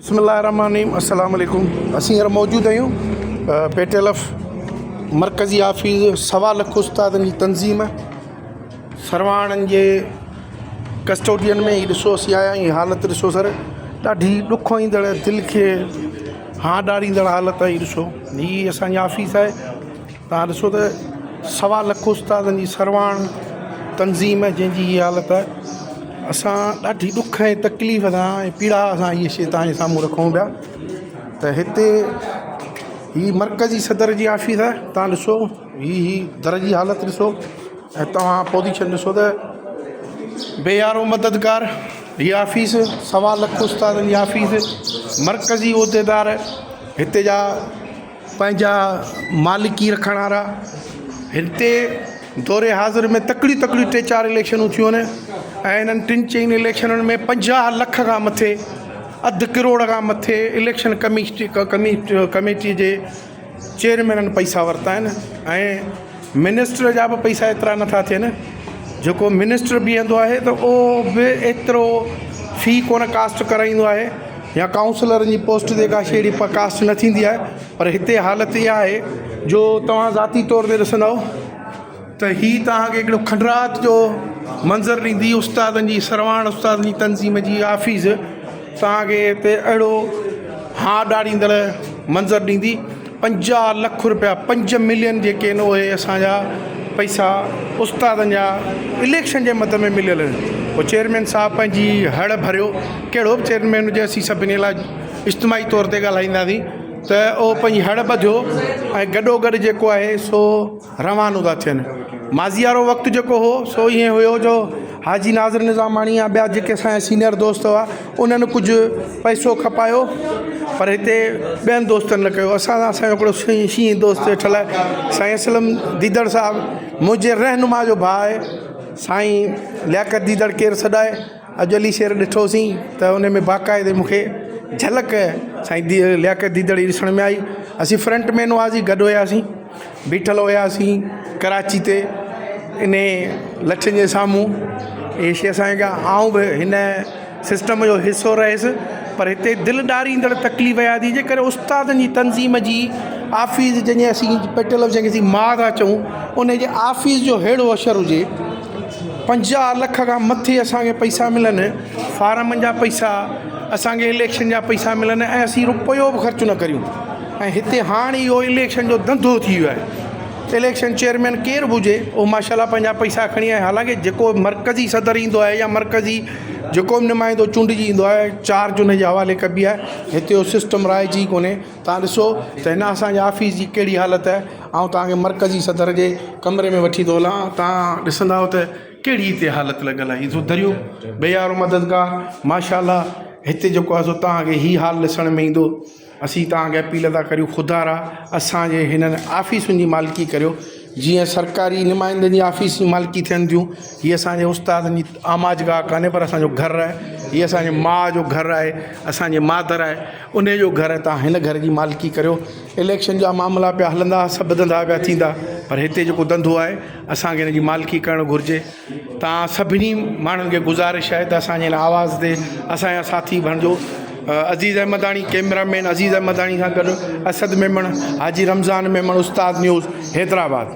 बिस्मिल्लाहिर्रहमानिर्रहीम अस्सलाम वालेकुम। असीं हींअर मौजूद आहियूं पेटेलफ मरकज़ी आफ़ीस 1.25 लख उस्तादनि जी तंज़ीम सरवाणनि जे कस्टोडियन में ही ॾिसो असीं आया आहियूं। हालत ॾिसो सर, ॾाढी ॾुखो ईंदड़ दिलि खे हाँ ॾारींदड़ हालत आहे। ॾिसो हीअ असांजी आफ़ीस आहे। तव्हां ॾिसो त 1.25 लख उस्तादनि जी सरवाण तंज़ीम जंहिंजी हीअ हालत आहे। असां ॾाढी ॾुख ऐं तकलीफ़ सां ऐं पीड़ा सां इहे शइ तव्हांजे साम्हूं रखूं पिया त हिते हीअ मरकज़ी सदर जी आफ़ीस आहे। तव्हां ॾिसो ही दर जी हालत ॾिसो ऐं तव्हां पोज़ीशन ॾिसो त बेयारो मददगार। हीअ आफ़ीस 1.25 लख उस्तादनि जी आफ़ीस, मरकज़ी उहिदेदार हिते जा पंहिंजा मालिकी रखण वारा। हिते दौरे हाज़िर में तकड़ियूं 3-4 इलेक्शनूं थियूं आहिनि ऐं हिननि 3-4 इलेक्शननि में 50 लख खां मथे, अधु करोड़ खां मथे इलेक्शन कमेटी जे चेयरमैननि पैसा वरिता आहिनि ऐं मिनिस्टर जा बि पैसा एतिरा नथा थियनि। जेको मिनिस्टर बीहंदो आहे त उहो बि एतिरो फ़ी कोन कास्ट कराईंदो आहे, या काउंसलर जी पोस्ट ते का अहिड़ी कास्ट न थींदी आहे। पर हिते हालत इहा आहे जो तव्हां ज़ाती तौर ते ॾिसंदव त हीअ तव्हांखे हिकिड़ो खंडरात जो मंज़र ॾींदी। उस्तादनि जी सरवाण उस्तादनि जी तंज़ीम जी आफ़ीस तव्हांखे हिते अहिड़ो हाँ ॾारींदड़ मंज़र ॾींदी। 50 लख रुपया, 5 मिलियन जेके आहिनि उहे असांजा पैसा उस्तादनि जा इलेक्शन जे मद में मिलियल आहिनि। पोइ चेयरमैन साहिबु पंहिंजी हड़ भरियो, कहिड़ो बि चेयरमैन हुजे असीं सभिनी लाइ इज्तिमाही तौर ते ॻाल्हाईंदासीं त उहो पंहिंजी हड़ ॿधियो ऐं गॾोगॾु जेको आहे सो रवानो था थियनि। माज़ी वारो वक़्तु जेको हो सो ईअं हुयो जो हाजी नाज़िर निज़ामाणी या ॿिया जेके असांजा सीनियर दोस्त हुआ उन्हनि कुझु पैसो खपायो, पर हिते ॿियनि दोस्तनि न कयो। असांजो हिकिड़ो शींहं दोस्त वेठल आहे साईं असलम दीदड़ साहिबु, मुंहिंजे रहनुमा जो भाउ आहे। साईं लियाकत दीदड़ केरु सॾाए अजली शेर ॾिठोसीं त उन में बाक़ाइदे मूंखे झलक साईं लियाकत दीदड़ जी ॾिसण में आई। असीं फ्रंट में हुआसीं, गॾु हुयासीं, बीठल हुयासीं कराची ते इन लठनि जे साम्हूं। इहे शइ असांखे आऊं बि हिन सिस्टम जो हिसो रहियुसि, पर हिते दिलि ॾारींदड़ तकलीफ़ इहा थी जे करे उस्तादनि जी तंज़ीम जी आफ़ीस जंहिंजे असीं पेटेलफ जंहिंखे असीं मां था चऊं, उन जे आफ़ीस जो अहिड़ो असरु हुजे। 50 लख खां मथे असांखे पैसा मिलनि, फार्मनि जा पैसा, असांखे इलेक्शन जा पैसा मिलनि ऐं असीं रुपयो बि ख़र्चु न करियूं। ऐं हिते हाणे इहो इलेक्शन जो धंधो थी वियो आहे। इलेक्शन चेयरमैन केरु बि हुजे उहो माशाल्लाह पंहिंजा पैसा खणी आए। हालांकि जेको मरकज़ी सदर ईंदो आहे या मरकज़ी जेको बि नुमाइंदो चूंडिजी ईंदो आहे, चार्ज उन जे हवाले कबी आहे। हिते उहो सिस्टम राइजी कोन्हे। तव्हां ॾिसो त हिन असांजे आफ़ीस जी कहिड़ी हालत आहे। ऐं तव्हांखे मरकज़ी सदर जे कमरे में वठी थो हलां, तव्हां ॾिसंदव त कहिड़ी हिते हालत लॻल आहे। हीअ दरियो बेयारो मददगार माशाल्लाह। हिते जेको आहे सो तव्हांखे हीअ हाल ॾिसण में ईंदो। असीं तव्हांखे अपील था करियूं, ख़ुदा असांजे हिननि आफ़ीसुनि जी मालिकी करियो जीअं सरकारी नुमाइंदनि जी आफ़ीस जी मालिकी थियनि थियूं। हीअ असांजे उस्तादनि जी आमाजगाह कान्हे, पर असांजो घरु आहे। हीअ असांजे माउ जो घरु आहे, असांजे मादर आहे, उन जो घरु आहे। तव्हां हिन घर जी मालिकी करियो। इलेक्शन जा मामला पिया हलंदा, सभु धंधा पिया थींदा, पर हिते जेको धंधो आहे असांखे हिन जी मालिकी करणु घुरिजे। तव्हां सभिनी माण्हुनि खे गुज़ारिश आहे त असांजे हिन आवाज़ ते असांजा साथी बणिजो। अज़ीज़ अहमदाणी कैमरामैन अज़ीज़ अहमदाणी सां गॾु असद मेमण, हाजी रमज़ान मेमण, उस्ताद न्यूज़ हैदराबाद।